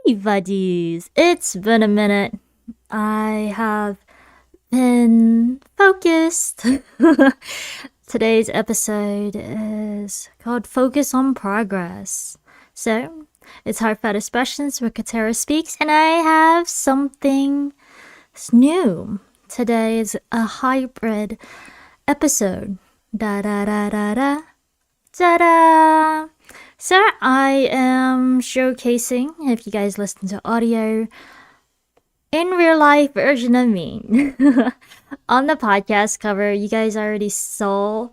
Hey buddies, it's been a minute. I have been focused. Today's episode is called Focus on Progress. So, it's Heartfelt Expressions where Katerra speaks, and I have something new. Today is a hybrid episode. Da da da da da. Da da! So I am showcasing, if you guys listen to audio, in real life version of me. On the podcast cover, you guys already saw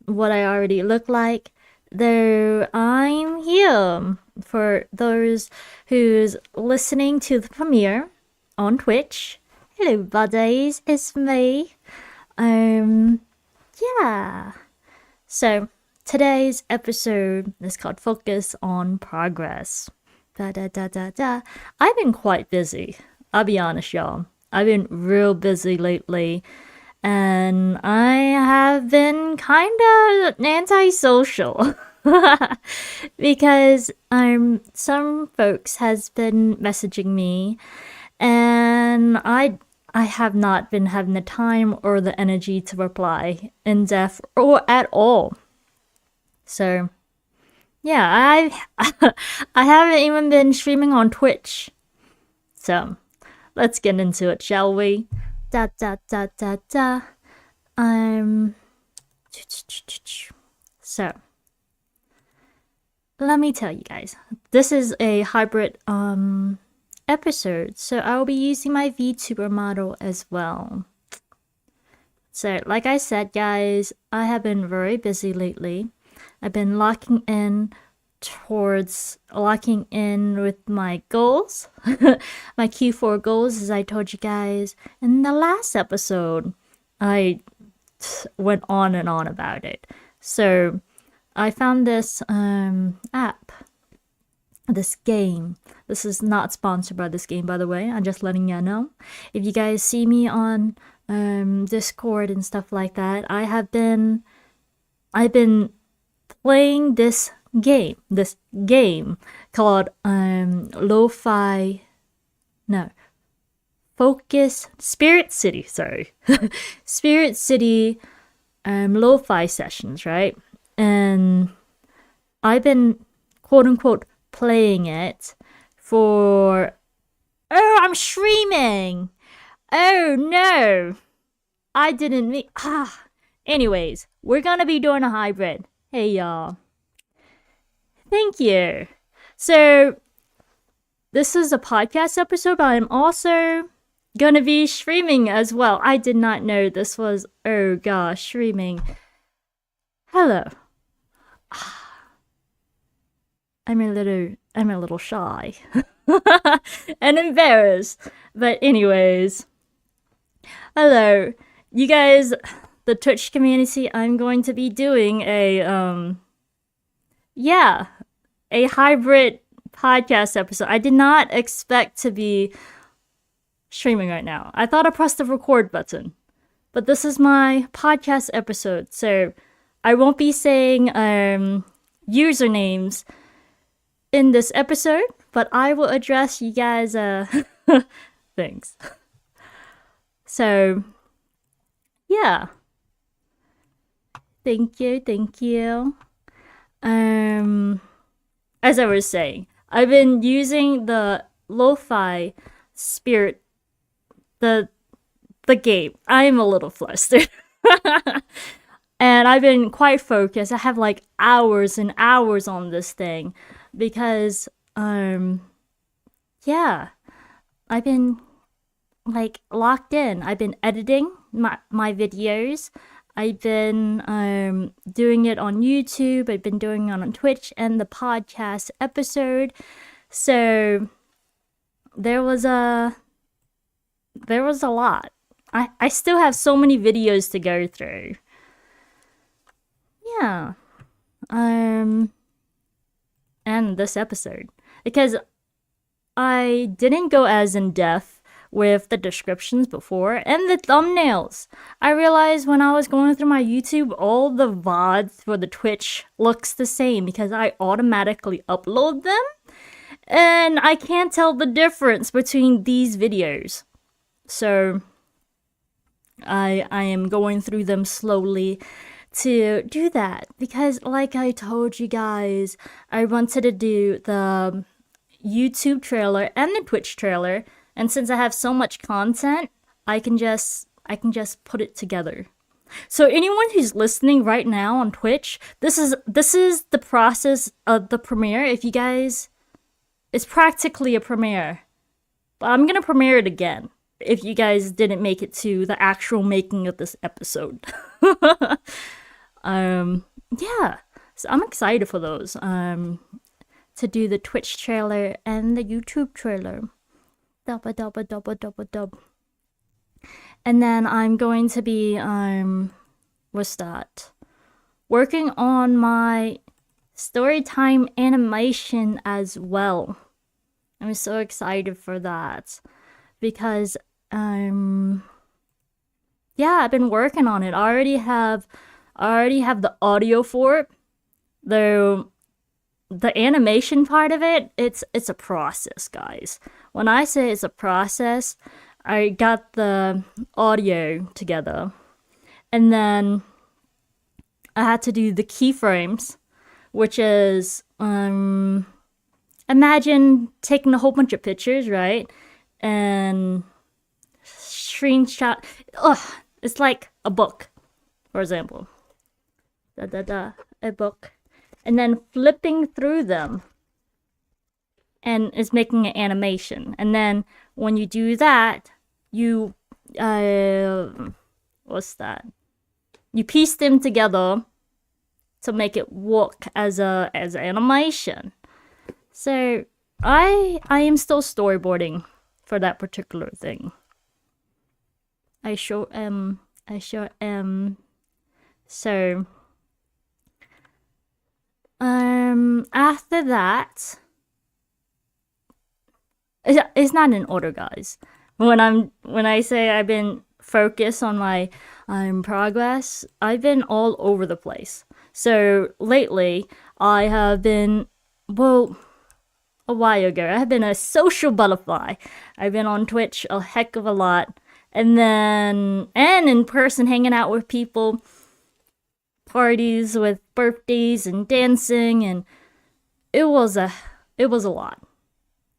what I already look like, though I'm here for those who's listening to the premiere on Twitch. Hello buddies, it's me. Yeah. So today's episode is called Focus on Progress. I've been quite busy. I'll be honest, y'all. I've been real busy lately. And I have been kind of antisocial. Because some folks has been messaging me. And I have not been having the time or the energy to reply in depth or at all. So, yeah, I haven't even been streaming on Twitch. So, let's get into it, shall we? So, let me tell you guys. This is a hybrid episode, so I will be using my Vtuber model as well. So, like I said, guys, I have been very busy lately. I've been locking in with my goals, my Q4 goals, as I told you guys in the last episode. I went on and on about it. So I found this app, this game. This is not sponsored by this game, by the way. I'm just letting you know. If you guys see me on Discord and stuff like that, I've been playing this game called Spirit City, Spirit City lo-fi sessions, right? And I've been quote unquote playing it for I'm streaming. Oh no, I didn't mean anyways, we're gonna be doing a hybrid. Hey y'all. Thank you. So this is a podcast episode, but I'm also gonna be streaming as well. I did not know this was streaming. Hello. I'm a little shy and embarrassed. But anyways. Hello. You guys, the Twitch community, I'm going to be doing a hybrid podcast episode. I did not expect to be streaming right now. I thought I pressed the record button, but this is my podcast episode, so I won't be saying usernames in this episode, but I will address you guys things. So yeah. Thank you. As I was saying, I've been using the lo-fi spirit, the game. I am a little flustered. And I've been quite focused. I have like hours and hours on this thing because, I've been like locked in. I've been editing my videos. I've been doing it on YouTube. I've been doing it on Twitch and the podcast episode. So there was a lot. I still have so many videos to go through. Yeah. And this episode, because I didn't go as in depth with the descriptions before and the thumbnails. I realized when I was going through my YouTube, all the VODs for the Twitch looks the same because I automatically upload them. And I can't tell the difference between these videos. So I am going through them slowly to do that, because like I told you guys, I wanted to do the YouTube trailer and the Twitch trailer, and since I have so much content, I can just put it together. So anyone who's listening right now on Twitch, this is the process of the premiere. If you guys, it's practically a premiere, but I'm gonna premiere it again if you guys didn't make it to the actual making of this episode. Yeah, so I'm excited for those. To do the Twitch trailer and the YouTube trailer. Dub. And then I'm going to be what's that? Working on my storytime animation as well. I'm so excited for that because yeah, I've been working on it. I already have the audio for it. Though the animation part of it, it's a process, guys. When I say it's a process, I got the audio together, and then I had to do the keyframes, which is imagine taking a whole bunch of pictures, right? And screenshot. It's like a book, for example. A book. And then flipping through them, and it's making an animation. And then when you do that, you what's that? You piece them together to make it work as animation. So I am still storyboarding for that particular thing. I sure am. So after that, it's not in order, guys. When I say I've been focused on my progress, I've been all over the place. So lately, I have been, well, a while ago, I have been a social butterfly. I've been on Twitch a heck of a lot, and in person, hanging out with people, parties with birthdays and dancing, and it was a lot.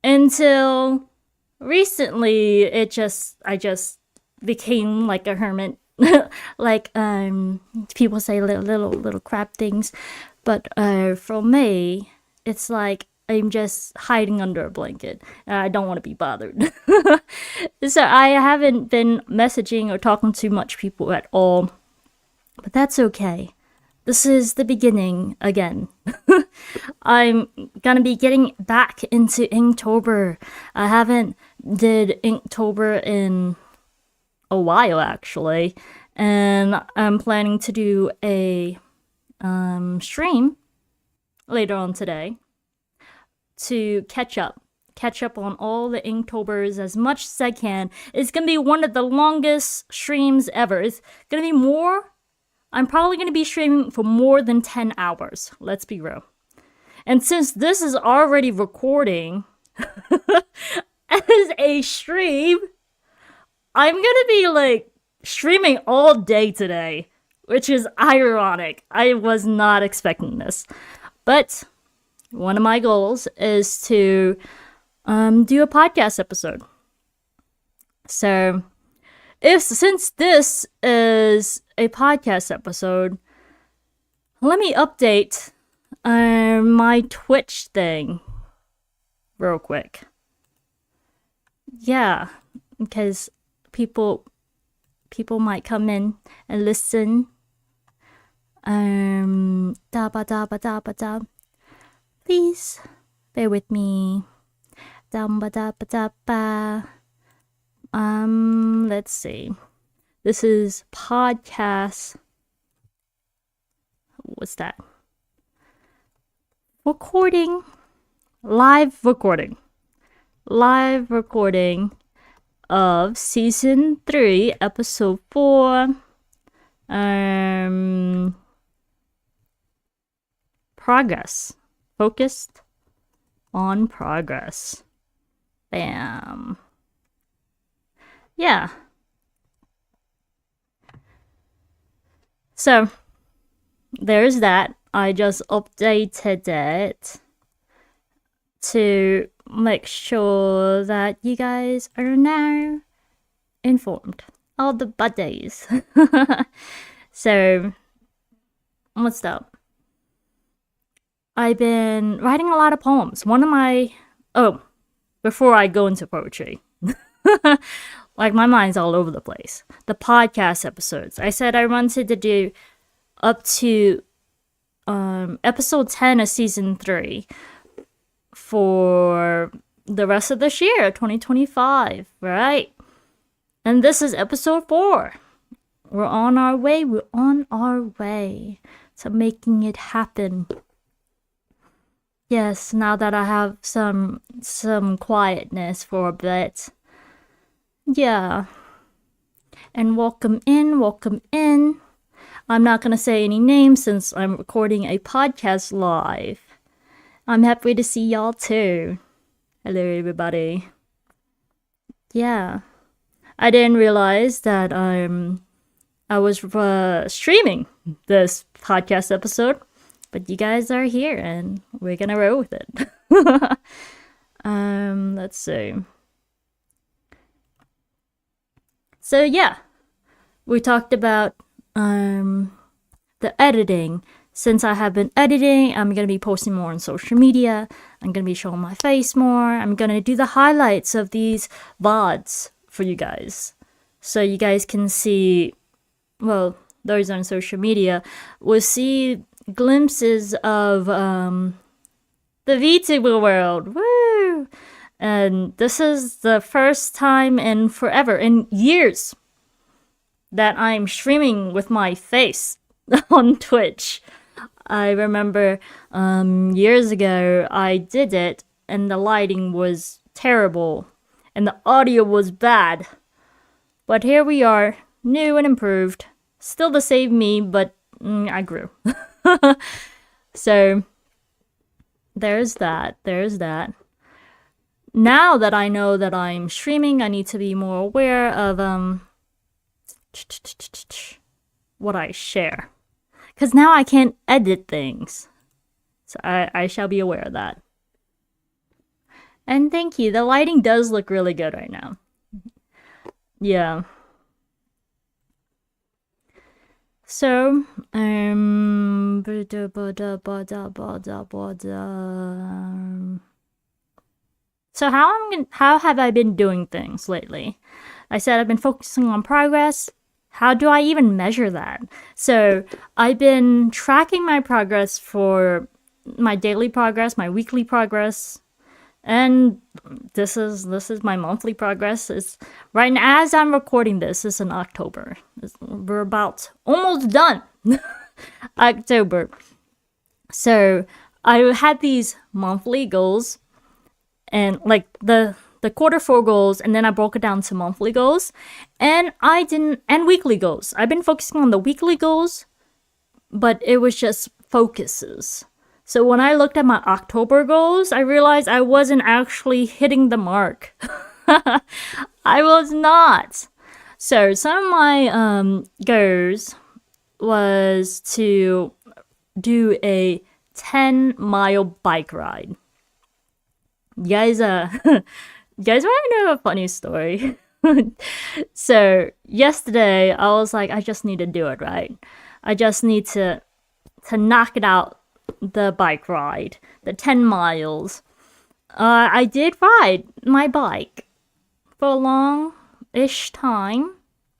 Until recently, I just became like a hermit. Like people say little crap things, but for me, it's like I'm just hiding under a blanket. I don't want to be bothered. So I haven't been messaging or talking to much people at all, but that's okay. This is the beginning again. I'm gonna be getting back into Inktober. I haven't did Inktober in a while, actually, and I'm planning to do a stream later on today to catch up on all the Inktobers as much as I can. It's gonna be one of the longest streams ever. It's gonna be more. I'm probably going to be streaming for more than 10 hours. Let's be real. And since this is already recording as a stream, I'm going to be like streaming all day today, which is ironic. I was not expecting this. But one of my goals is to do a podcast episode. So since this is a podcast episode, let me update my Twitch thing real quick. Yeah, because people might come in and listen. Please bear with me. Let's see. This is podcast. What's that? Live recording of season 3, episode 4. Progress. Focused. on progress. Bam. Yeah. So, there's that. I just updated it to make sure that you guys are now informed. All the buddies. So, what's up? I've been writing a lot of poems. Before I go into poetry. Like, my mind's all over the place. The podcast episodes. I said I wanted to do up to episode 10 of season 3 for the rest of this year, 2025, right? And this is episode 4. We're on our way to making it happen. Yes, now that I have some quietness for a bit. Yeah. And welcome in. I'm not going to say any names since I'm recording a podcast live. I'm happy to see y'all too. Hello, everybody. Yeah. I didn't realize that I was streaming this podcast episode, but you guys are here and we're going to roll with it. Let's see. So yeah, we talked about the editing. Since I have been editing, I'm going to be posting more on social media. I'm going to be showing my face more. I'm going to do the highlights of these VODs for you guys. So you guys can see, well, those on social media will see glimpses of the Vtuber world. Woo! And this is the first time in forever, in years, that I'm streaming with my face on Twitch. I remember years ago I did it and the lighting was terrible and the audio was bad. But here we are, new and improved. Still the same me, but I grew. So there's that. Now that I know that I'm streaming, I need to be more aware of what I share. Because now I can't edit things. So I shall be aware of that. And thank you. The lighting does look really good right now. Yeah. So, so how have I been doing things lately? I said I've been focusing on progress. How do I even measure that? So I've been tracking my progress for my daily progress, my weekly progress, and this is my monthly progress. It's right now, as I'm recording this, it's in October. We're about almost done. October. So I had these monthly goals and like the quarter 4 goals, and then I broke it down to monthly goals, and weekly goals. I've been focusing on the weekly goals, but it was just focuses. So when I looked at my October goals, I realized I wasn't actually hitting the mark. I was not. So some of my goals was to do a 10-mile bike ride. You guys, you guys want to know a funny story? So yesterday I was like, I just need to do it, right? I just need to knock it out, the bike ride, the 10 miles. I did ride my bike for a long-ish time,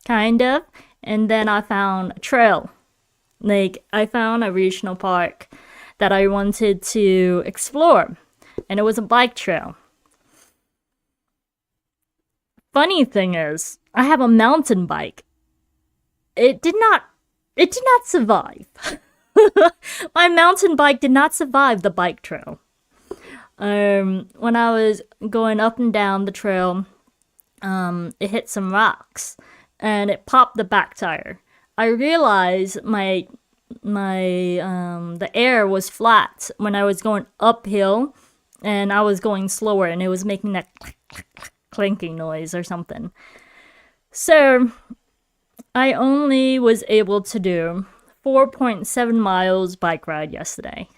kind of, and then I found a trail. Like, I found a regional park that I wanted to explore, and it was a bike trail. Funny thing is, I have a mountain bike. It did not survive. My mountain bike did not survive the bike trail. When I was going up and down the trail, it hit some rocks and it popped the back tire. I realized the air was flat when I was going uphill, and I was going slower, and it was making that clanking noise or something. So I only was able to do 4.7 miles bike ride yesterday.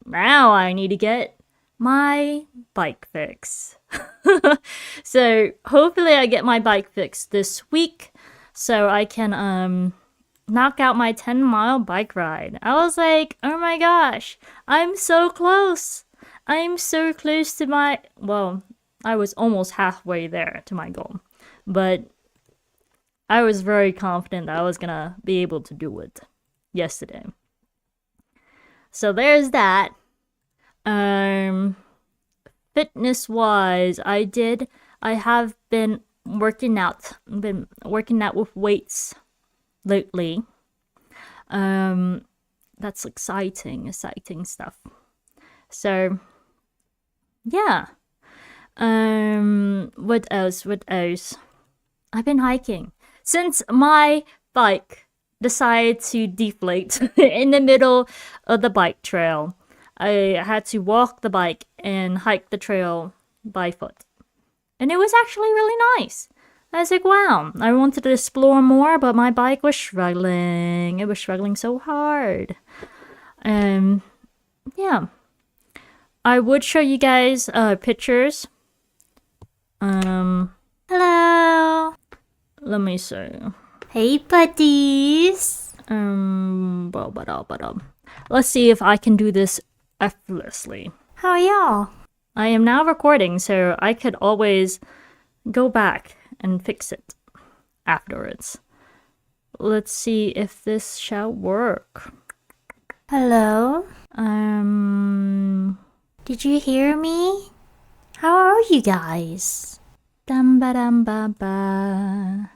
Now I need to get my bike fix. So hopefully I get my bike fixed this week so I can knock out my 10-mile bike ride. I was like, oh my gosh, I'm so close. I'm so close to my, well, I was almost halfway there to my goal. But I was very confident that I was gonna be able to do it yesterday. So there's that. Fitness wise, I have been working out with weights lately. That's exciting stuff. So yeah. What else? I've been hiking. Since my bike decided to deflate in the middle of the bike trail, I had to walk the bike and hike the trail by foot. And it was actually really nice. I was like, wow, I wanted to explore more, but my bike was struggling. It was struggling so hard. Yeah. I would show you guys pictures. Hello. Let me see. Hey, buddies. Let's see if I can do this effortlessly. How are y'all? I am now recording, so I could always go back and fix it afterwards. Let's see if this shall work. Hello? Did you hear me? How are you guys? Dum-ba-dum-ba-ba.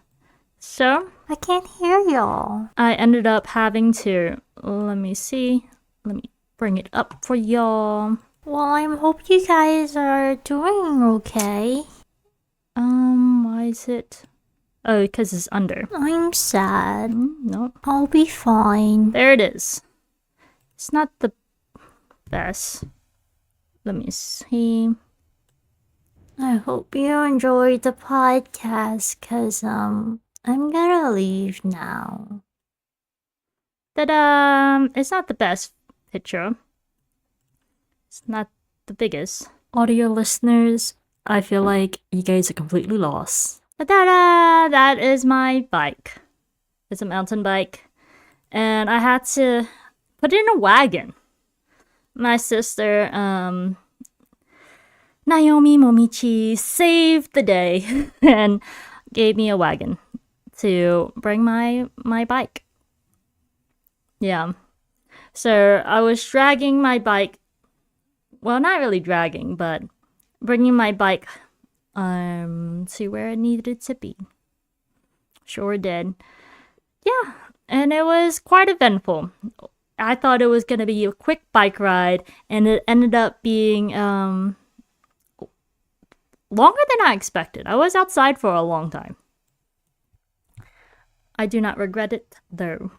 So, I can't hear y'all. I ended up having to, let me see. Let me bring it up for y'all. Well, I hope you guys are doing okay. Why is it? Oh, because it's under. I'm sad. No. I'll be fine. There it is. It's not the best. Let me see. I hope you enjoyed the podcast, cause I'm gonna leave now. Ta-da! It's not the best picture. It's not the biggest. Audio listeners, I feel like you guys are completely lost. Ta-da! That is my bike. It's a mountain bike. And I had to put it in a wagon. My sister, Naomi Momichi, saved the day and gave me a wagon to bring my bike. Yeah. So I was dragging my bike. Well, not really dragging, but bringing my bike to where it needed to be. Sure did. Yeah, and it was quite eventful. I thought it was going to be a quick bike ride, and it ended up being longer than I expected. I was outside for a long time. I do not regret it, though.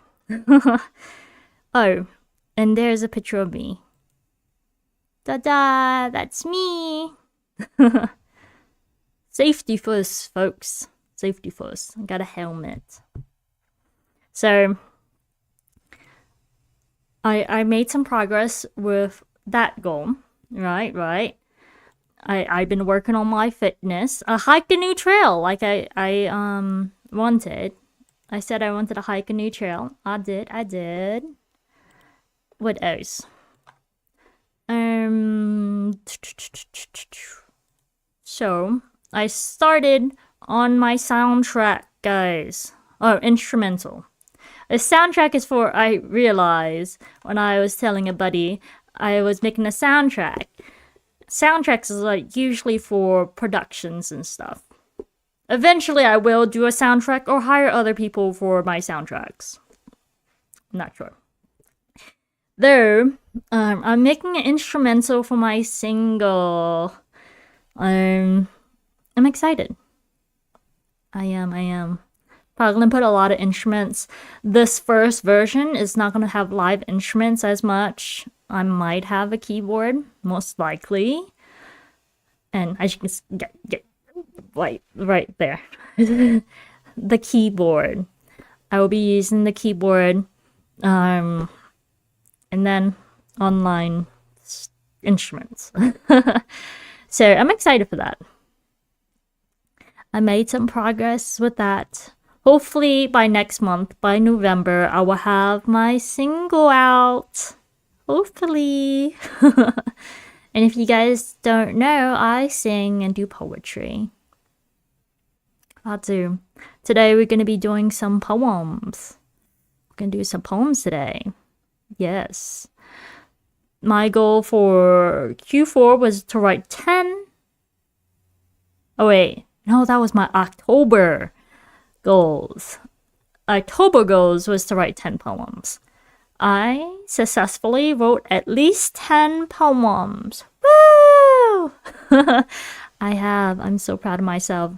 Oh, and there's a picture of me. Ta-da! That's me! Safety first, folks. Safety first. I got a helmet. So, I made some progress with that goal. Right. I've been working on my fitness. I hiked a new trail like I wanted. I said I wanted to hike a new trail. I did. What else? So, I started on my soundtrack, guys. Oh, instrumental. A soundtrack is for, I realized when I was telling a buddy I was making a soundtrack. Soundtracks is like usually for productions and stuff. Eventually I will do a soundtrack or hire other people for my soundtracks. Not sure. Though, I'm making an instrumental for my single. I'm excited. I am. Probably gonna put a lot of instruments. This first version is not gonna have live instruments as much. I might have a keyboard, most likely. And as you can get right there, the keyboard. I will be using the keyboard, and then online instruments. So I'm excited for that. I made some progress with that. Hopefully by next month, by November, I will have my single out. Hopefully. And if you guys don't know, I sing and do poetry. I do. Today we're going to be doing some poems. We're going to do some poems today. Yes. My goal for Q4 was to write 10. Oh wait, no, that was my October goals. October goals was to write 10 poems. I successfully wrote at least 10 poems. Woo! I'm so proud of myself.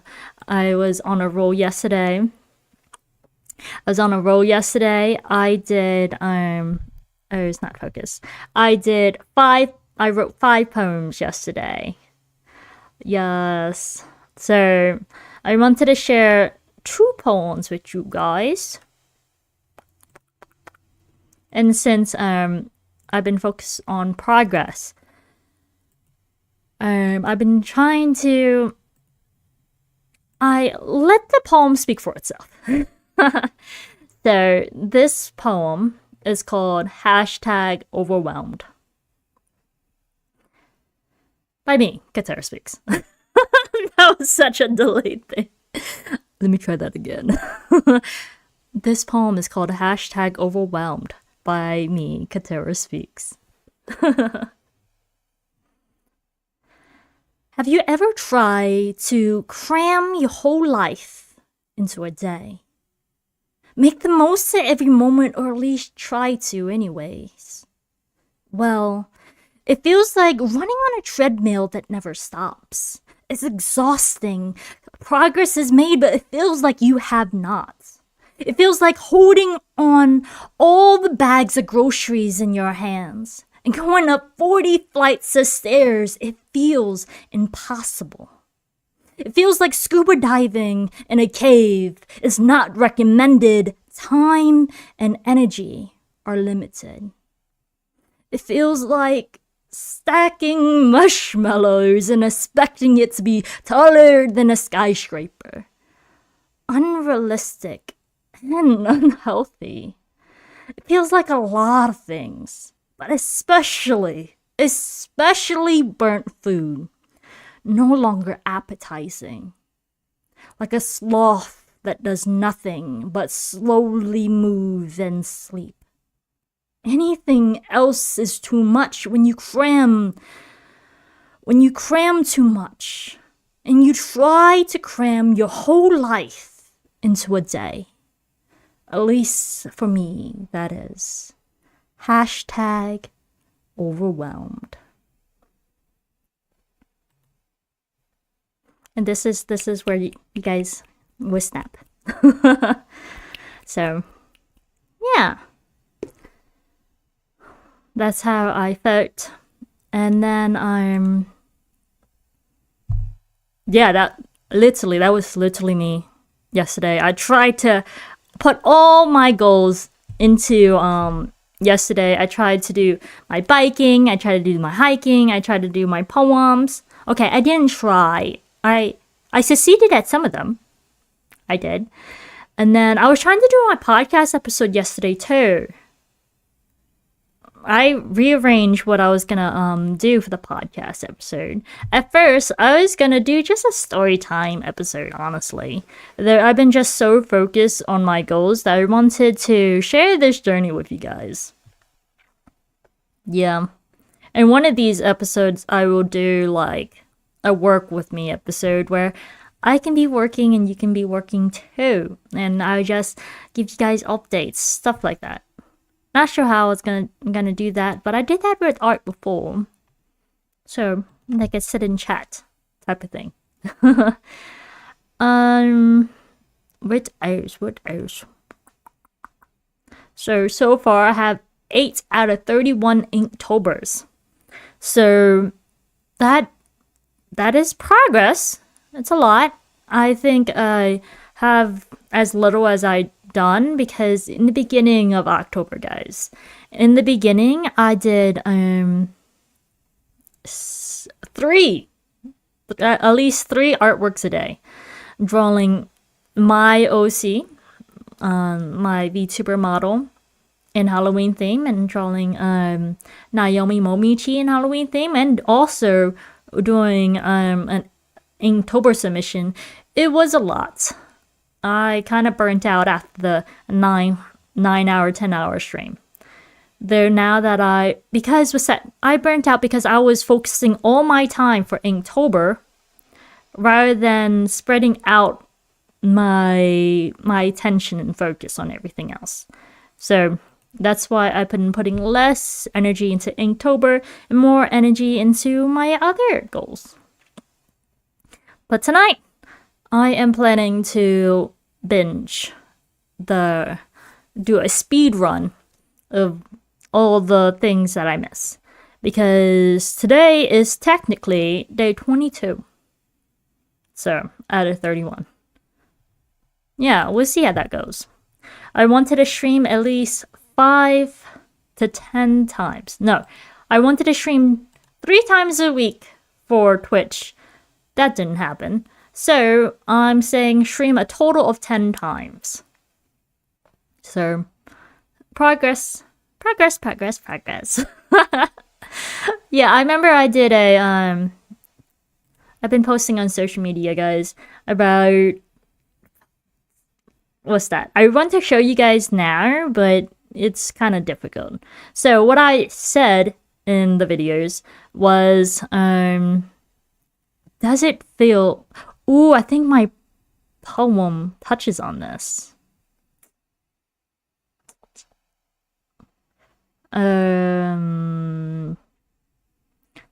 I was on a roll yesterday. I did, it's not focused. I wrote 5 poems yesterday. Yes. So, I wanted to share 2 poems with you guys. And since I've been focused on progress, I've been trying to let the poem speak for itself. So this poem is called #overwhelmed. By me, Katerra speaks. That was such a delayed thing. Let me try that again. This poem is called #overwhelmed. By me, Katerra speaks. Have you ever tried to cram your whole life into a day? Make the most of every moment, or at least try to anyways. Well, it feels like running on a treadmill that never stops. It's exhausting. Progress is made, but it feels like you have not. It feels like holding on all the bags of groceries in your hands and going up 40 flights of stairs. It feels impossible. It feels like scuba diving in a cave is not recommended. Time and energy are limited. It feels like stacking marshmallows and expecting it to be taller than a skyscraper. Unrealistic and unhealthy. It feels like a lot of things, but especially burnt food. No longer appetizing. Like a sloth that does nothing but slowly move and sleep. Anything else is too much when you cram too much and you try to cram your whole life into a day. At least for me, that is. #overwhelmed. And this is where you guys will snap. So, yeah. That's how I felt. And then that was literally me yesterday. I tried to put all my goals into yesterday. I tried to do my biking, I tried to do my hiking, I tried to do my poems. Okay, I didn't try. I succeeded at some of them. I did. And then I was trying to do my podcast episode yesterday too. I rearranged what I was gonna do for the podcast episode. At first, I was gonna do just a story time episode, honestly. I've been just so focused on my goals that I wanted to share this journey with you guys. Yeah. And one of these episodes, I will do like a work with me episode where I can be working and you can be working too. And I just give you guys updates, stuff like that. Not sure how I was gonna do that, but I did that with art before. So, like a sit and chat type of thing. What else? So far I have 8 out of 31 Inktober's. So, that that is progress. It's a lot. I think I have as little as I done because in the beginning of October, guys, in the beginning I did three, at least 3 artworks a day, drawing my OC, my Vtuber model in Halloween theme, and drawing Naomi Momichi in Halloween theme, and also doing an Inktober submission. It was a lot. I kind of burnt out after the 9-hour, 10-hour stream. There now that I burnt out because I was focusing all my time for Inktober rather than spreading out my attention and focus on everything else. So that's why I've been putting less energy into Inktober and more energy into my other goals. But tonight, I am planning to do a speed run of all the things that I miss. Because today is technically day 22. So, out of 31. Yeah, we'll see how that goes. I wanted to stream at least 5 to 10 times. No, I wanted to stream 3 times a week for Twitch. That didn't happen. So I'm saying stream a total of 10 times. So progress. Yeah, I remember I did I've been posting on social media, guys, about what's that? I want to show you guys now, but it's kind of difficult. So what I said in the videos was, does it feel... Ooh, I think my poem touches on this.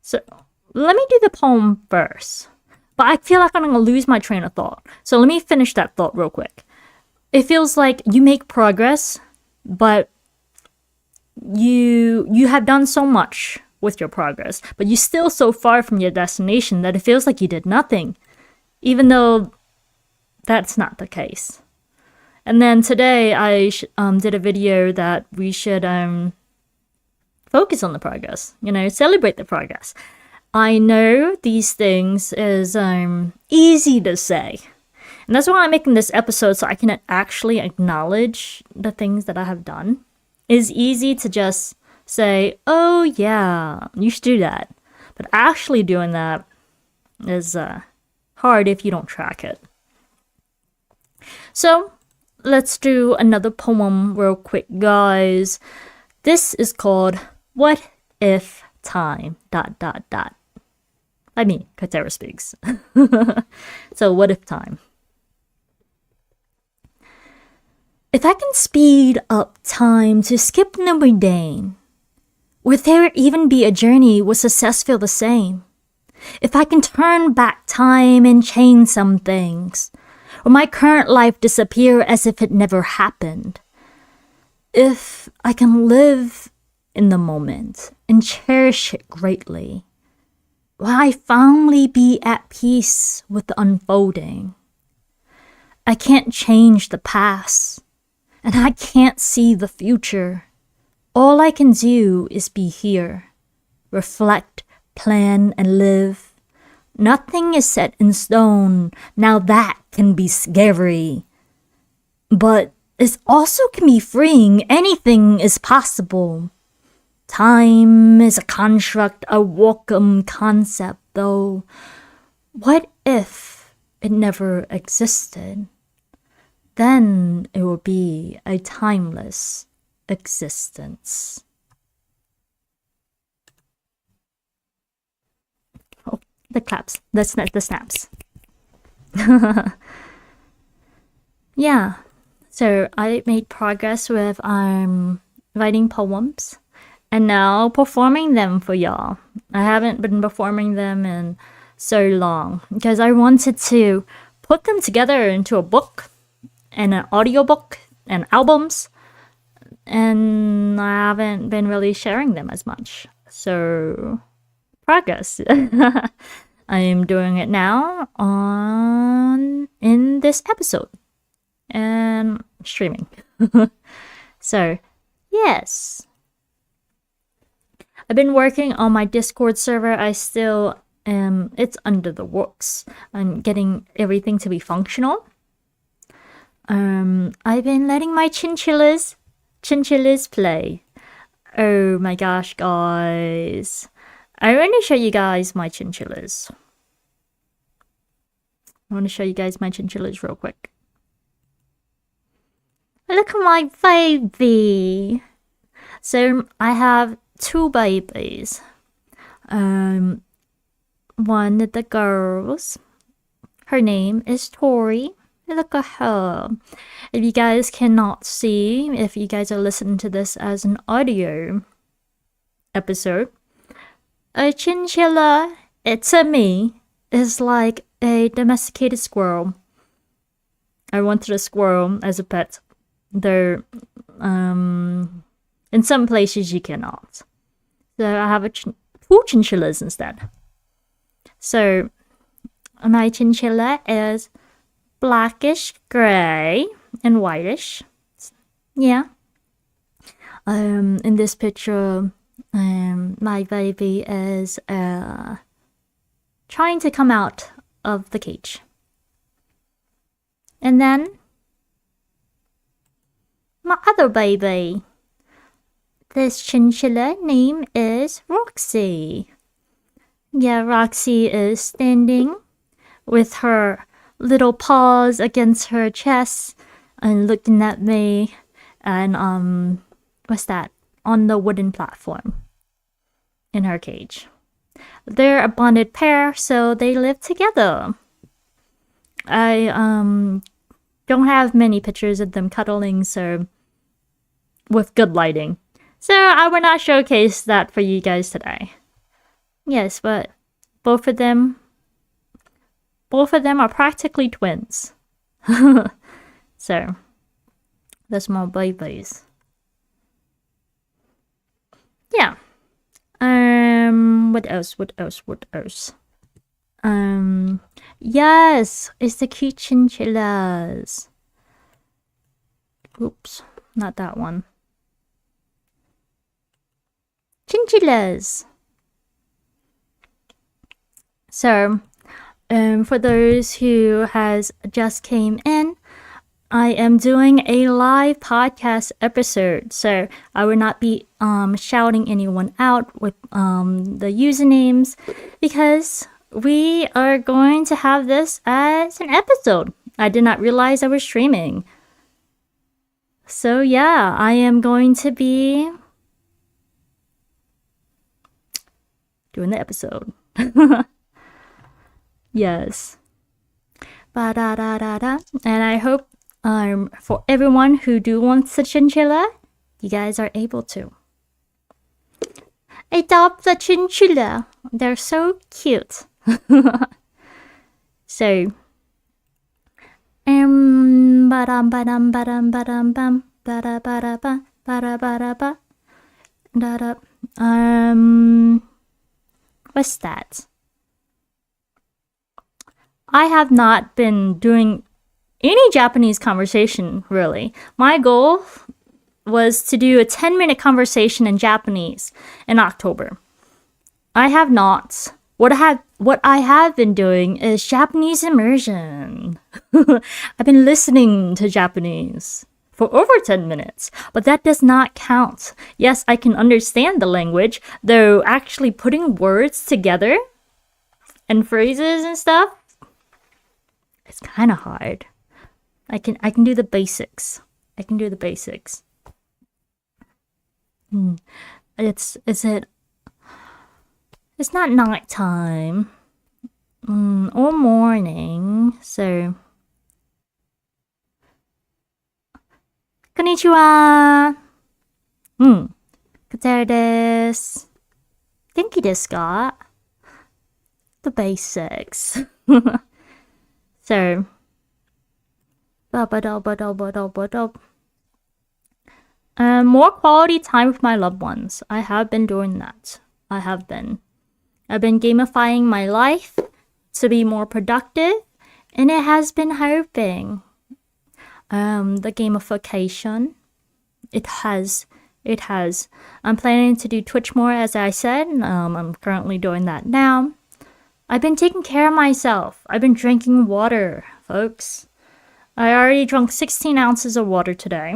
So let me do the poem first. But I feel like I'm gonna lose my train of thought. So let me finish that thought real quick. It feels like you make progress, but you have done so much with your progress, but you're still so far from your destination that it feels like you did nothing, even though that's not the case. And then today I did a video that we should focus on the progress, celebrate the progress. I know these things is easy to say, and that's why I'm making this episode, so I can actually acknowledge the things that I have done. It's easy to just say, oh yeah, you should do that. But actually doing that is hard if you don't track it. So let's do another poem real quick, guys. This is called What If Time... I mean, Katerra speaks. So what if time? If I can speed up time to skip no mundane, would there even be a journey with success feel the same? If I can turn back time and change some things, or my current life disappear as if it never happened? If I can live in the moment and cherish it greatly, will I finally be at peace with the unfolding? I can't change the past, and I can't see the future. All I can do is be here, reflect, plan, and live. Nothing is set in stone. Now that can be scary. But it also can be freeing. Anything is possible. Time is a construct, a welcome concept, though. What if it never existed? Then it will be a timeless existence. Oh, the claps, the snaps. Yeah, so I made progress with writing poems and now performing them for y'all. I haven't been performing them in so long because I wanted to put them together into a book and an audiobook and albums, and I haven't been really sharing them as much. So, progress. I am doing it now in this episode and streaming. So, yes. I've been working on my Discord server. I still it's under the works. I'm getting everything to be functional. I've been letting my chinchillas play. Oh my gosh, guys. I want to show you guys my chinchillas. I want to show you guys my chinchillas real quick. Look at my baby. So I have 2 babies. One of the girls, her name is Tori. Look at her. If you guys cannot see, if you guys are listening to this as an audio episode, a chinchilla, to me, is like a domesticated squirrel. I wanted a squirrel as a pet, though in some places you cannot. So I have 2 chinchillas instead. So my chinchilla is blackish gray and whitish. Yeah. In this picture, my baby is trying to come out of the cage. And then my other baby. This chinchilla name is Roxy. Yeah, Roxy is standing with her little paws against her chest and looking at me, and what's that? On the wooden platform in her cage. They're a bonded pair, so they live together. I don't have many pictures of them cuddling, so with good lighting. So I will not showcase that for you guys today. Yes, but both of them are practically twins. So that's my babies. Yeah. What else? Yes, it's the cute chinchillas. Oops, not that one. Chinchillas. So, for those who has just came in, I am doing a live podcast episode, so I will not be shouting anyone out with the usernames, because we are going to have this as an episode. I did not realize I was streaming. So yeah, I am going to be doing the episode. Yes. Ba-da-da-da-da. And I hope for everyone who do wants a chinchilla, you guys are able to adopt the chinchilla. They're so cute. So ba-dum ba-dum ba-dum ba-dum bum ba-da ba-da ba ba-da ba-da ba da-da. What's that? I have not been doing any Japanese conversation, really. My goal was to do a 10-minute conversation in Japanese in October. I have not. What I have been doing is Japanese immersion. I've been listening to Japanese for over 10 minutes, but that does not count. Yes, I can understand the language, though actually putting words together and phrases and stuff, it's kind of hard. I can do the basics. It's not nighttime or morning, so. Konnichiwa. Katerra desu. Genki desu ka? The basics. So. More quality time with my loved ones. I have been doing that. I've been gamifying my life to be more productive, and it has been helping. The gamification, it has. I'm planning to do Twitch more, as I said. I'm currently doing that now. I've been taking care of myself. I've been drinking water, folks. I already drank 16 ounces of water today.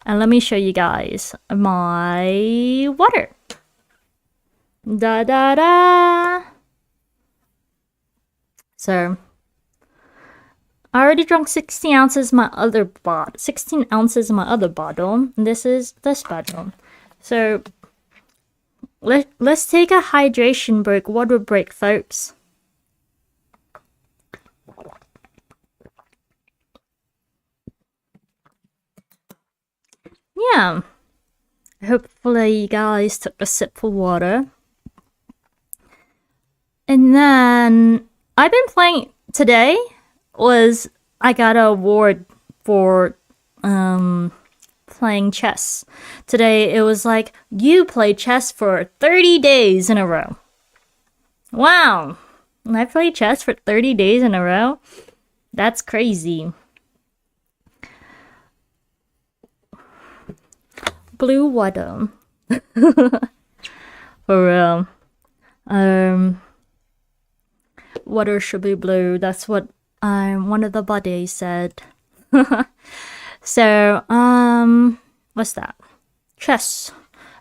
And let me show you guys my water. Da da da. So, I already drank 16 ounces of my other bottle. 16 ounces of my other bottle. And this is this bottle. So, let's take a hydration break, water break, folks. Yeah. Hopefully you guys took a sip of water. And then I've been playing today I got an award for playing chess. Today it was like, you played chess for 30 days in a row. Wow. And I played chess for 30 days in a row? That's crazy. Blue water. For real. Water should be blue. That's what one of the buddies said. So, what's that? Chess.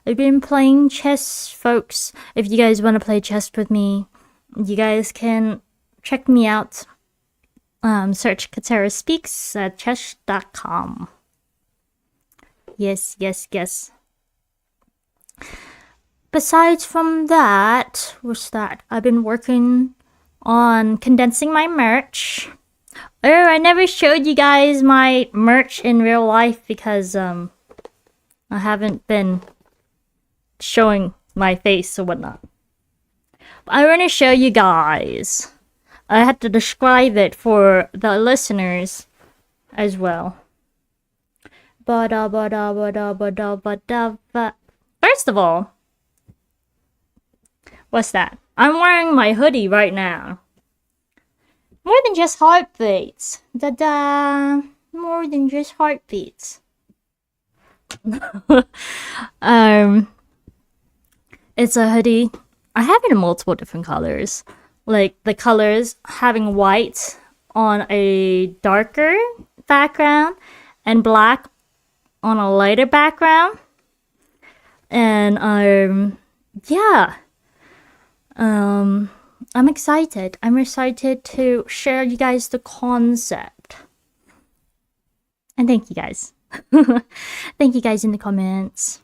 I've been playing chess, folks. If you guys want to play chess with me, you guys can check me out. Search Katerra Speaks at chess.com. Yes. Besides from that, what's that? I've been working on condensing my merch. Oh, I never showed you guys my merch in real life because I haven't been showing my face or whatnot. But I want to show you guys. I had to describe it for the listeners as well. First of all, what's that? I'm wearing my hoodie right now. More than just heartbeats. Da-da! More than just heartbeats. It's a hoodie. I have it in multiple different colors. Like the colors having white on a darker background and black on a lighter background. And yeah. I'm excited. I'm excited to share you guys the concept. And thank you guys. Thank you guys in the comments.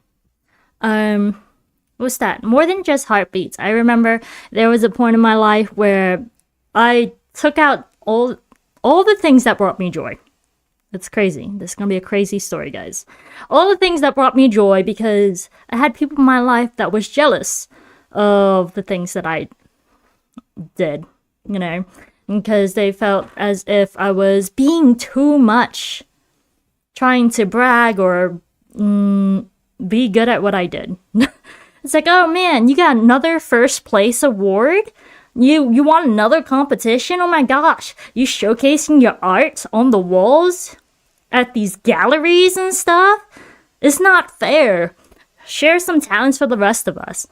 What's that? More than just heartbeats. I remember there was a point in my life where I took out all the things that brought me joy. It's crazy. This is gonna be a crazy story, guys. All the things that brought me joy because I had people in my life that was jealous of the things that I did, you know, because they felt as if I was being too much, trying to brag or be good at what I did. It's like, oh man, you got another first place award? You won another competition? Oh my gosh, you showcasing your art on the walls at these galleries and stuff? It's not fair. Share some talents for the rest of us.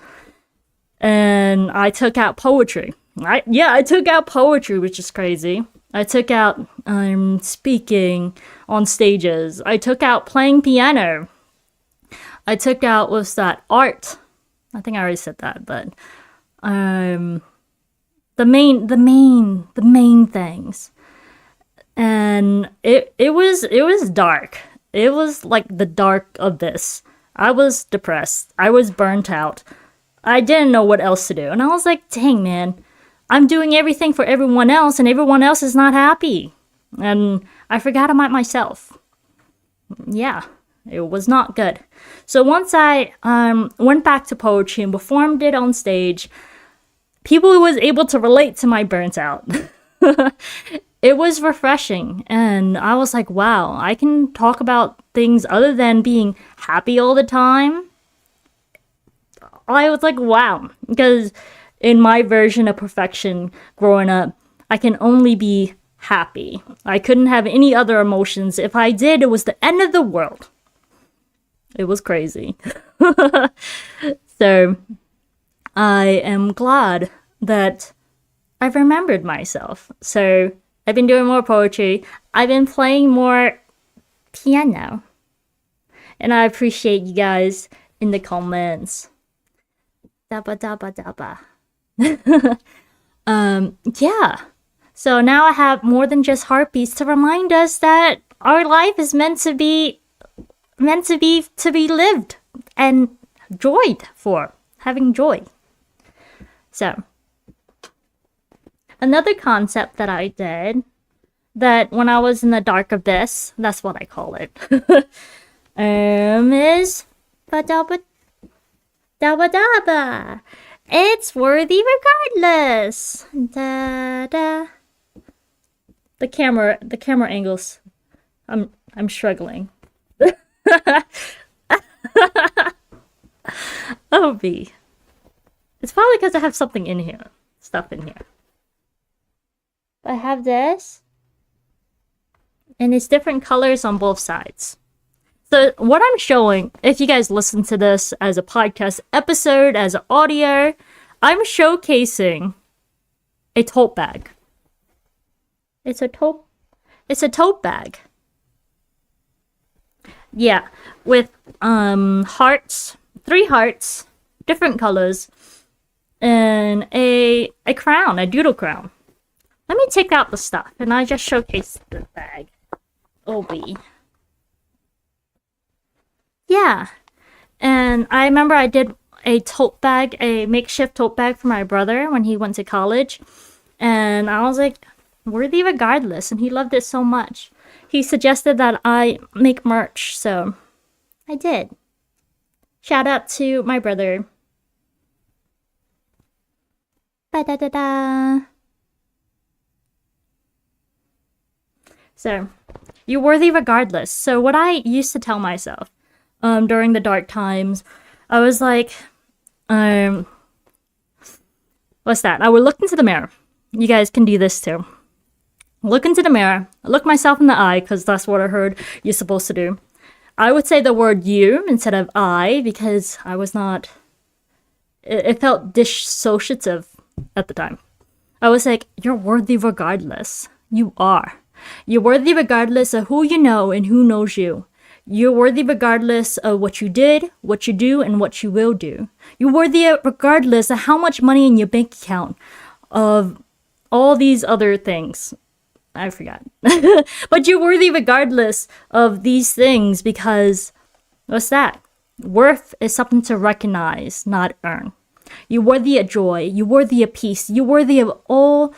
And I took out poetry. I took out poetry, which is crazy. I took out speaking on stages. I took out playing piano. I took out, what's that, art. I think I already said that, but the main things. And it was dark. It was like the dark abyss. I was depressed. I was burnt out. I didn't know what else to do. And I was like, dang, man, I'm doing everything for everyone else and everyone else is not happy. And I forgot about myself. Yeah, it was not good. So once I went back to poetry and performed it on stage, people was able to relate to my burnt out. It was refreshing. And I was like, wow, I can talk about things other than being happy all the time. I was like, wow, because in my version of perfection growing up, I can only be happy. I couldn't have any other emotions. If I did, it was the end of the world. It was crazy. So I am glad that I've remembered myself. So I've been doing more poetry. I've been playing more piano. And I appreciate you guys in the comments. Dabba dabba dabba. Yeah. So now I have more than just heartbeats to remind us that our life is meant to be lived and joyed for, having joy. So another concept that I did, that when I was in the dark abyss, that's what I call it, is ba-dabba dabba dabba. It's worthy regardless. Da da. The camera angles. I'm struggling. Oh, B. It's probably because I have something in here. Stuff in here. I have this. And it's different colors on both sides. So what I'm showing, if you guys listen to this as a podcast episode, as audio, I'm showcasing a tote bag. It's a tote bag. Yeah, with hearts, 3 hearts, different colors, and a crown, a doodle crown. Let me take out the stuff, and I just showcase the bag. OB. Yeah, and I remember I did a tote bag, a makeshift tote bag for my brother when he went to college, and I was like, worthy regardless, and he loved it so much. He suggested that I make merch, so I did. Shout out to my brother. Ba-da-da-da. So, you're worthy regardless. So what I used to tell myself during the dark times, I was like, what's that? I would look into the mirror. You guys can do this too. Look into the mirror, look myself in the eye, because that's what I heard you're supposed to do. I would say the word you instead of I, because I was not, it felt dissociative at the time. I was like, you're worthy regardless. You are. You're worthy regardless of who you know and who knows you. You're worthy regardless of what you did, what you do, and what you will do. You're worthy regardless of how much money in your bank account, of all these other things. I forgot. But you're worthy regardless of these things, because what's that? Worth is something to recognize, not earn. You're worthy of joy. You're worthy of peace. You're worthy of all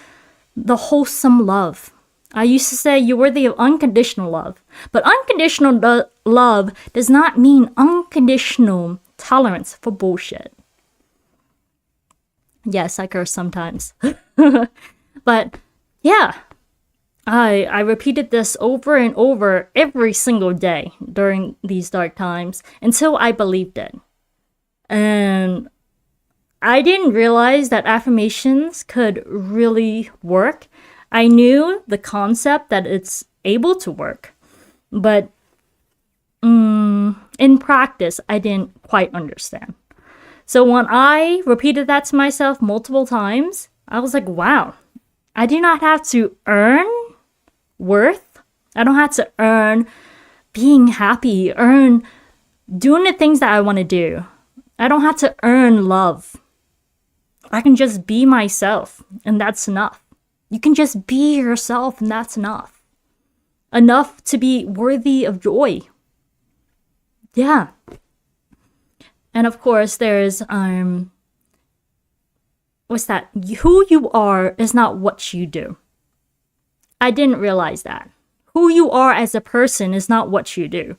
the wholesome love. I used to say you're worthy of unconditional love. But unconditional love does not mean unconditional tolerance for bullshit. Yes, I curse sometimes. But yeah. I repeated this over and over every single day during these dark times until I believed it. And I didn't realize that affirmations could really work. I knew the concept that it's able to work, but in practice, I didn't quite understand. So when I repeated that to myself multiple times, I was like, wow, I do not have to earn worth. I don't have to earn being happy, earn doing the things that I want to do. I don't have to earn love. I can just be myself, and that's enough. You can just be yourself, and that's enough. Enough to be worthy of joy. Yeah. And of course, there's what's that? Who you are is not what you do. I didn't realize that. Who you are as a person is not what you do.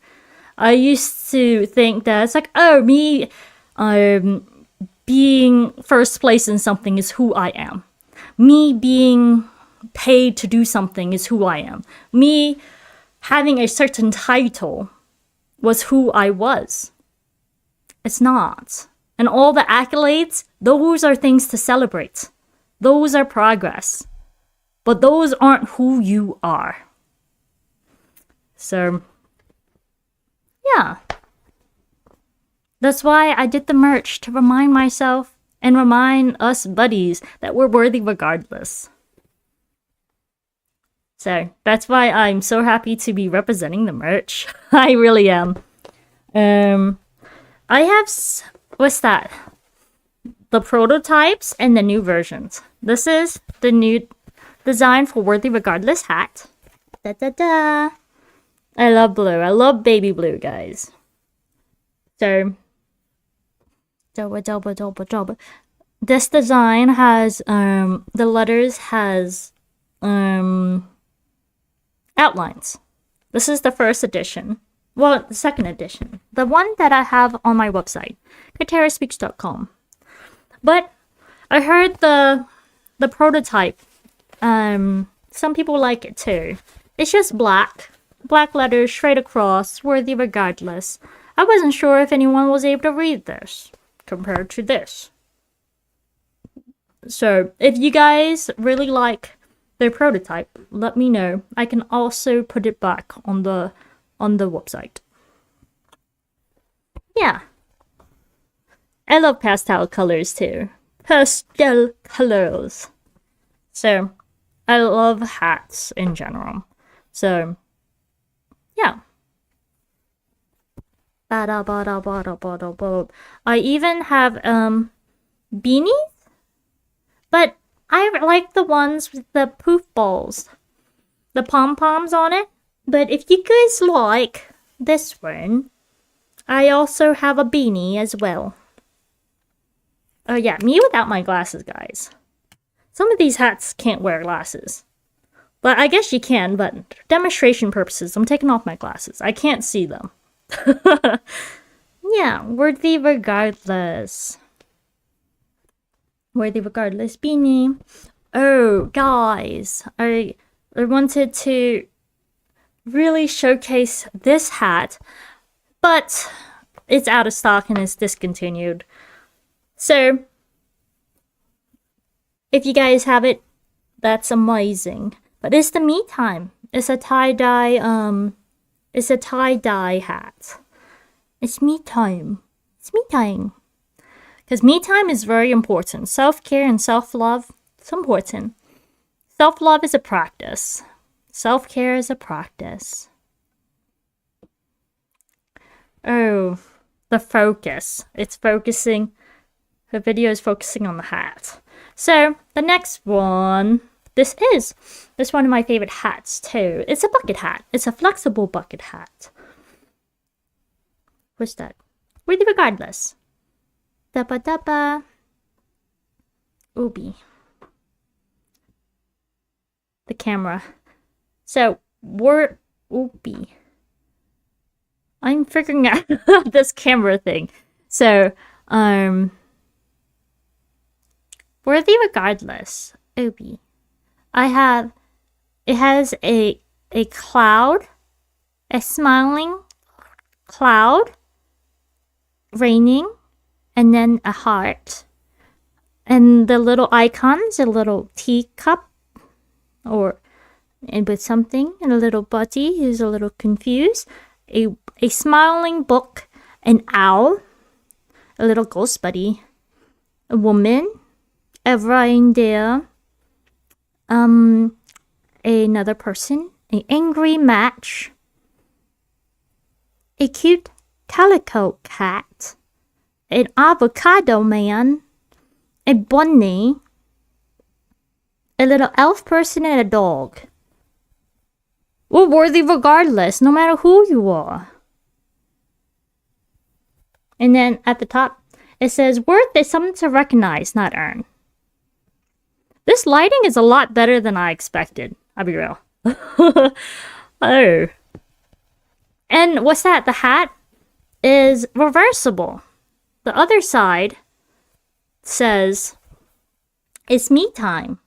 I used to think that it's like, oh, me being first place in something is who I am. Me being paid to do something is who I am. Me having a certain title was who I was. It's not. And all the accolades Those are things to celebrate. Those are progress. But those aren't who you are. So, yeah. That's why I did the merch, to remind myself and remind us buddies that we're worthy regardless. So, that's why I'm so happy to be representing the merch. I really am. I have, what's that? The prototypes and the new versions. This is the new design for Worthy Regardless hat. Da da da. I love blue. I love baby blue, guys. So, this design has, the letters has, outlines. This is the first edition. Well, the second edition. The one that I have on my website, katerraspeaks.com. But I heard the prototype. Some people like it too. It's just black letters straight across, worthy regardless. I wasn't sure if anyone was able to read this compared to this. So if you guys really like the prototype, let me know. I can also put it back on the website. Yeah. I love pastel colors too. Pastel colors. So, I love hats in general. So, yeah. I even have beanies, but I like the ones with the poof balls, the pom-poms on it. But if you guys like this one, I also have a beanie as well. Oh yeah, me without my glasses, guys. Some of these hats can't wear glasses. But I guess you can, but for demonstration purposes, I'm taking off my glasses. I can't see them. Yeah, worthy regardless. Worthy regardless beanie. Oh, guys, I wanted to really showcase this hat, but it's out of stock and it's discontinued. So, if you guys have it, that's amazing. But it's the me time. It's a tie-dye, hat. It's me time. It's me time. Because me time is very important. Self-care and self-love, it's important. Self-love is a practice. Self-care is a practice. Oh, the focus. It's focusing. The video is focusing on the hat. So, the next one. This is one of my favorite hats too. It's a bucket hat. It's a flexible bucket hat. What's that? Worthy regardless. Dabba dabba. Ooby. The camera. So, we're Ooby. I'm figuring out this camera thing. So, worthy regardless. Ooby. It has a cloud, a smiling cloud, raining, and then a heart. And the little icons, a little teacup, and with something, and a little buddy who's a little confused, a smiling book, an owl, a little ghost buddy, a woman, a reindeer, another person, an angry match, a cute calico cat, an avocado man, a bunny, a little elf person, and a dog. We're worthy regardless, no matter who you are. And then at the top, it says, worth is something to recognize, not earn. This lighting is a lot better than I expected. I'll be real. Oh. And what's that? The hat is reversible. The other side says, it's me time.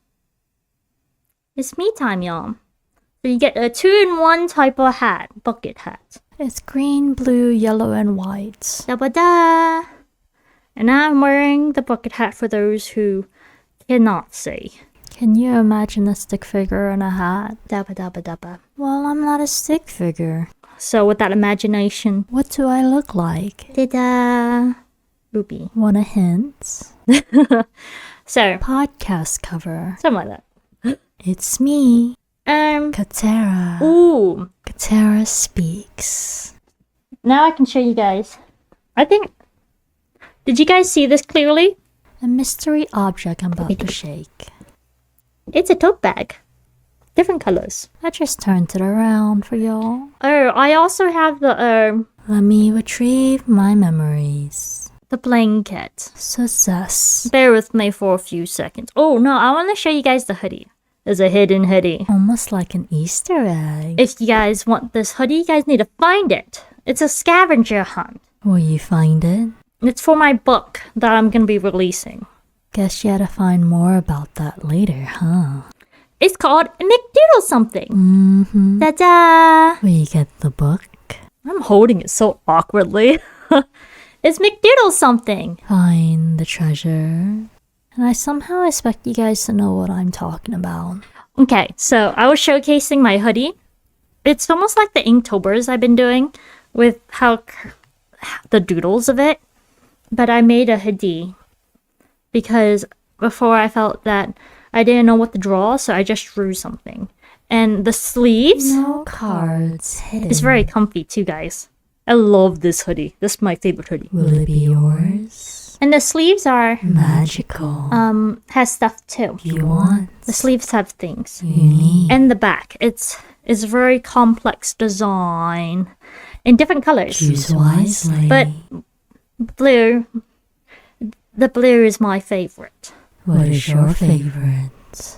It's me time, y'all. So you get a 2-in-1 type of hat. Bucket hat. It's green, blue, yellow, and white. Da-ba-da! And I'm wearing the bucket hat for those who cannot see. Can you imagine a stick figure in a hat? Dabba dabba dabba. Well, I'm not a stick figure. So with that imagination, what do I look like? Ta-da! Oopie. Want a hint? So, podcast cover. Something like that. It's me. Katerra. Ooh. Katerra speaks. Now I can show you guys. I think... Did you guys see this clearly? A mystery object I'm about to shake. It's a tote bag. Different colors. I just turned it around for y'all. Oh, I also have the, Let me retrieve my memories. The blanket. Success. Bear with me for a few seconds. Oh, no, I want to show you guys the hoodie. There's a hidden hoodie. Almost like an Easter egg. If you guys want this hoodie, you guys need to find it. It's a scavenger hunt. Will you find it? It's for my book that I'm going to be releasing. Guess you had to find more about that later, huh? It's called McDoodle something. Mm-hmm. Ta-da! Will you get the book? I'm holding it so awkwardly. It's McDoodle something. Find the treasure. And I somehow expect you guys to know what I'm talking about. Okay, so I was showcasing my hoodie. It's almost like the Inktober's I've been doing with how the doodles of it. But I made a hoodie because before I felt that I didn't know what to draw, so I just drew something. And the sleeves... No cards hidden. It's very comfy too, guys. I love this hoodie. This is my favorite hoodie. Will it be yours? And the sleeves are... magical. Has stuff too. You want. The sleeves have things. You need. And the back. It's very complex design. In different colors. Choose wisely. But blue... The blue is my favorite. What is your favorite?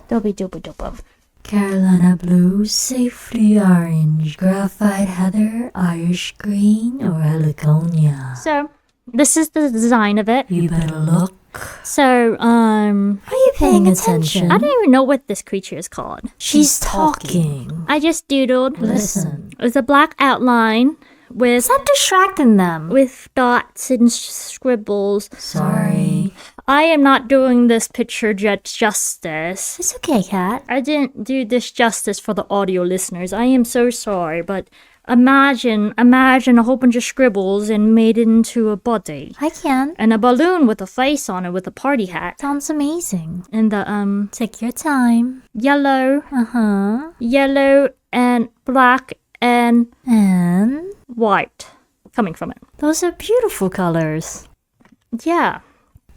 Dobby dobby dobby. Carolina blue, safety orange, graphite heather, Irish green, or heliconia. So, this is the design of it. You better look. So, are you paying attention? I don't even know what this creature is called. She's talking. I just doodled. Listen. It's a black outline with... Stop distracting them. With dots and scribbles. Sorry. I am not doing this picture justice. It's okay, Kat. I didn't do this justice for the audio listeners. I am so sorry, but imagine a whole bunch of scribbles and made it into a body. I can. And a balloon with a face on it with a party hat. Sounds amazing. And the, take your time. Yellow. Uh-huh. Yellow and black and white coming from it. Those are beautiful colors. Yeah.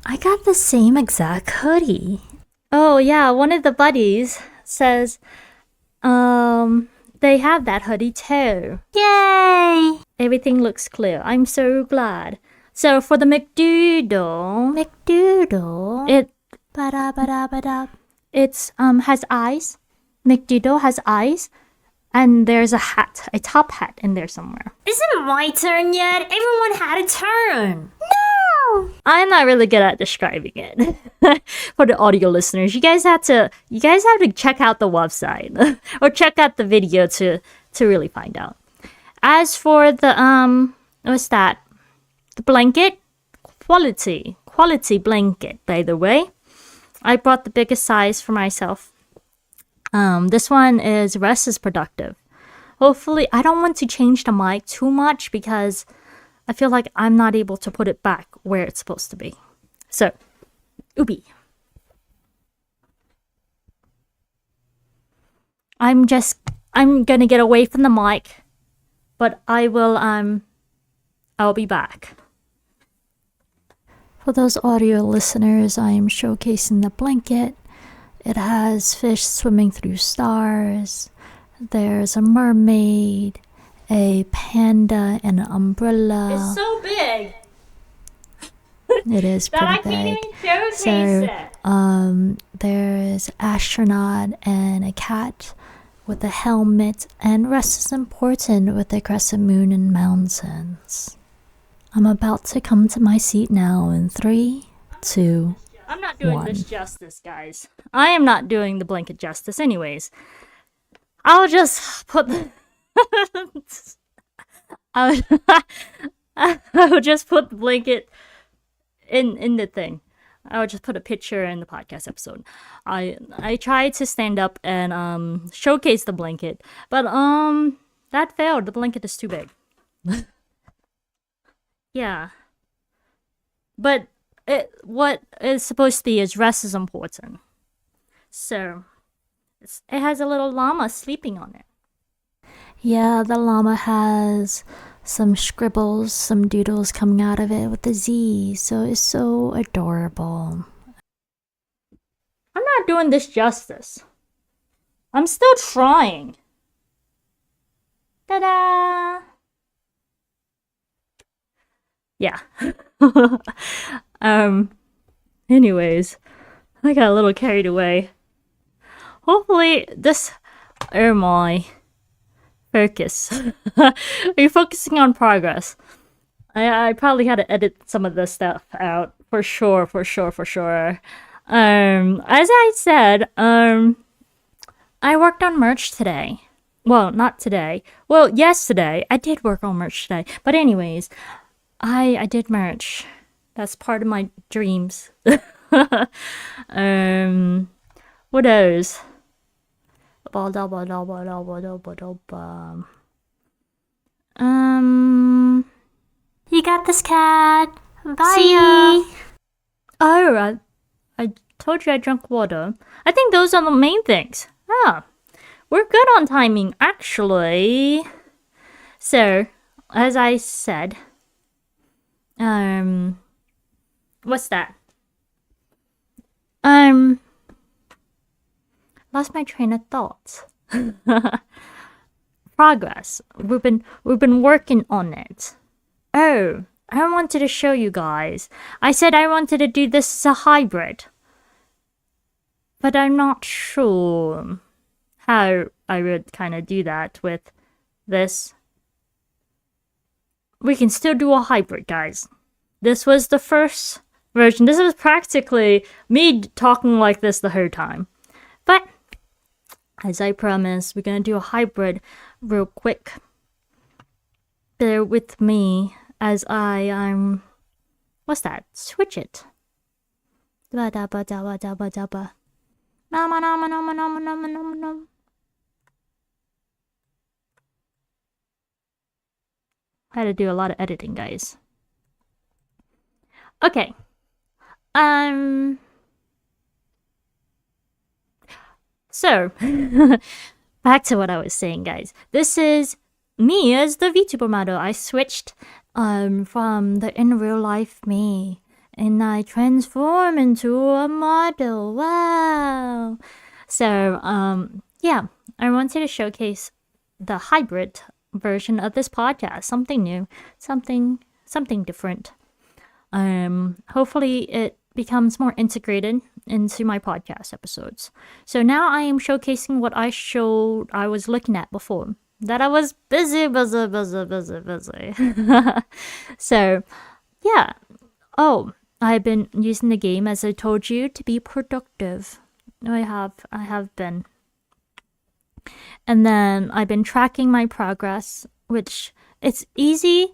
I got the same exact hoodie. Oh yeah, one of the buddies says, they have that hoodie too. Yay! Everything looks clear. I'm so glad. So for the McDoodle, it has eyes. McDoodle has eyes. And there's a hat, a top hat in there somewhere. Isn't it my turn yet? Everyone had a turn. No! I'm not really good at describing it. For the audio listeners, you guys have to check out the website or check out the video to really find out. As for the what's that? The blanket, quality blanket, by the way. I brought the biggest size for myself. This one is rest is productive. Hopefully, I don't want to change the mic too much because I feel like I'm not able to put it back where it's supposed to be. So, oopie. I'm gonna get away from the mic, but I'll be back. For those audio listeners, I am showcasing the blanket. It has fish swimming through stars. There's a mermaid, a panda, and an umbrella. It's so big. It is pretty big. I can't even showcase it. There's astronaut and a cat with a helmet, and rest is important with the crescent moon and mountains. I'm about to come to my seat now in 3, 2, I'm not doing this justice, guys. I am not doing the blanket justice anyways. I'll just put the... I'll just put the blanket in the thing. I'll just put a picture in the podcast episode. I tried to stand up and showcase the blanket, but that failed. The blanket is too big. Yeah. But what is supposed to be is rest is important. So it has a little llama sleeping on it. Yeah, the llama has some scribbles, some doodles coming out of it with a Z, so it's so adorable. I'm not doing this justice. I'm still trying. Ta-da! Yeah. Anyways, I got a little carried away. Hopefully this my focus. Are you focusing on progress? I probably had to edit some of this stuff out for sure. As I said, I worked on merch today. Well, not today. Well, yesterday. I did work on merch today. But anyways, I did merch. That's part of my dreams. What else? You got this, cat. Bye. See ya. Oh, I told you I drank water. I think those are the main things. We're good on timing, actually. So, as I said, what's that? Lost my train of thought. Progress. We've been working on it. Oh, I wanted to show you guys. I said I wanted to do this as a hybrid. But I'm not sure how I would kind of do that with this. We can still do a hybrid, guys. This was the first version. This is practically me talking like this the whole time. But, as I promised, we're gonna do a hybrid real quick. Bear with me as I'm... What's that? Switch it. I had to do a lot of editing, guys. Okay. So, back to what I was saying, guys. This is me as the Vtuber model. I switched from the in real life me, and I transform into a model. Wow. So, yeah, I wanted to showcase the hybrid version of this podcast. Something new, something different. Hopefully it becomes more integrated into my podcast episodes. So now I am showcasing what I was looking at before. That I was busy. So, yeah. Oh, I've been using the game, as I told you, to be productive. I have been. And then I've been tracking my progress, which it's easy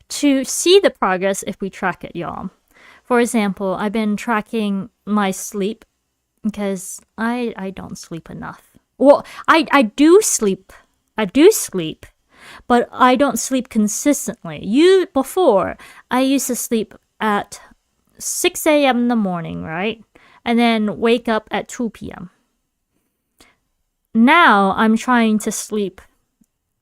to see the progress if we track it, y'all. For example, I've been tracking my sleep because I don't sleep enough. Well, I do sleep. But I don't sleep consistently. Before, I used to sleep at 6 a.m. in the morning, right? And then wake up at 2 p.m. Now I'm trying to sleep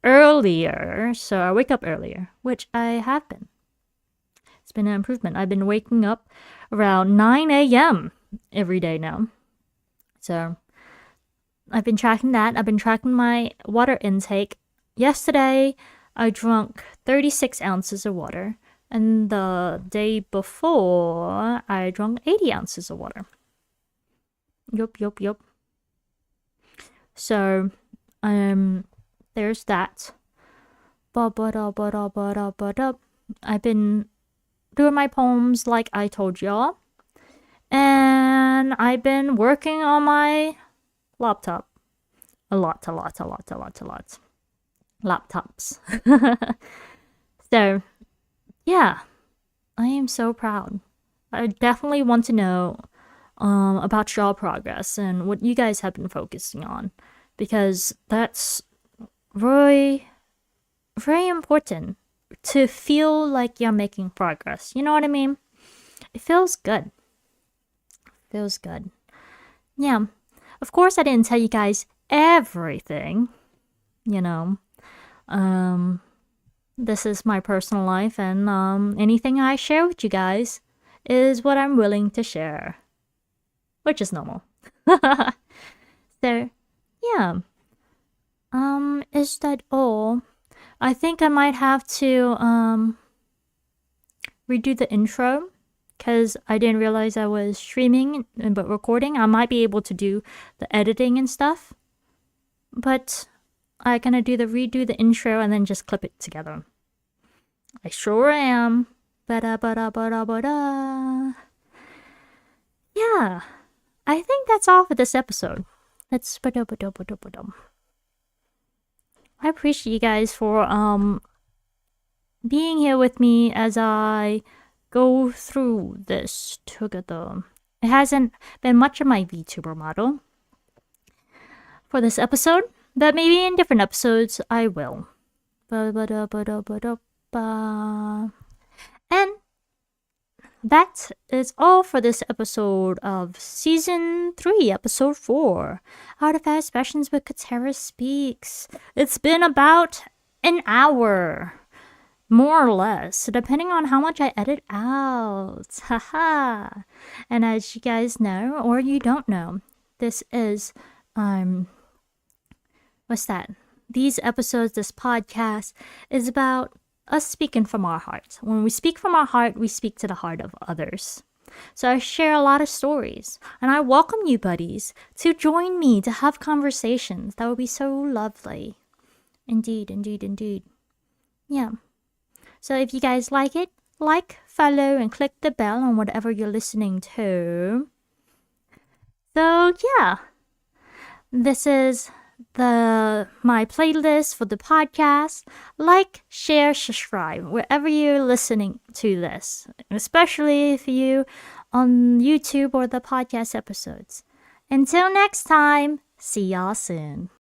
earlier, so I wake up earlier, which I have been. It's been an improvement. I've been waking up around 9 a.m. every day now. So I've been tracking that. I've been tracking my water intake. Yesterday, I drank 36 ounces of water. And the day before, I drank 80 ounces of water. Yup. So, there's that. I've been doing my poems like I told y'all. And I've been working on my laptop. A lot. Laptops. So, yeah. I am so proud. I definitely want to know about your progress and what you guys have been focusing on, because that's very, very important to feel like you're making progress. You know what I mean? It feels good. Feels good. Yeah. Of course, I didn't tell you guys everything, you know. This is my personal life, and anything I share with you guys is what I'm willing to share, which is normal. So, yeah. Is that all? I think I might have to redo the intro because I didn't realize I was streaming but recording. I might be able to do the editing and stuff, but I'm gonna redo the intro and then just clip it together. I sure am. Ba-da-ba-da-ba-da-ba-da. Yeah, I think that's all for this episode. Let's ba-da-ba-da-ba-da-ba-da. I appreciate you guys for being here with me as I go through this together. It hasn't been much of my VTuber model for this episode, but maybe in different episodes I will. And that is all for this episode of Season 3, Episode 4, Artifact Expressions with Katerra Speaks. It's been about an hour, more or less, depending on how much I edit out. Haha. And as you guys know, or you don't know, this is, what's that? These episodes, this podcast, is about us speaking from our heart. When we speak from our heart, we speak to the heart of others. So I share a lot of stories, and I welcome you buddies to join me to have conversations. That would be so lovely. Indeed, indeed, indeed. Yeah. So if you guys like it, like, follow, and click the bell on whatever you're listening to. So yeah, this is my playlist for the podcast. Like, share, subscribe wherever you're listening to this, especially if you on YouTube or the podcast episodes. Until next time, see y'all soon.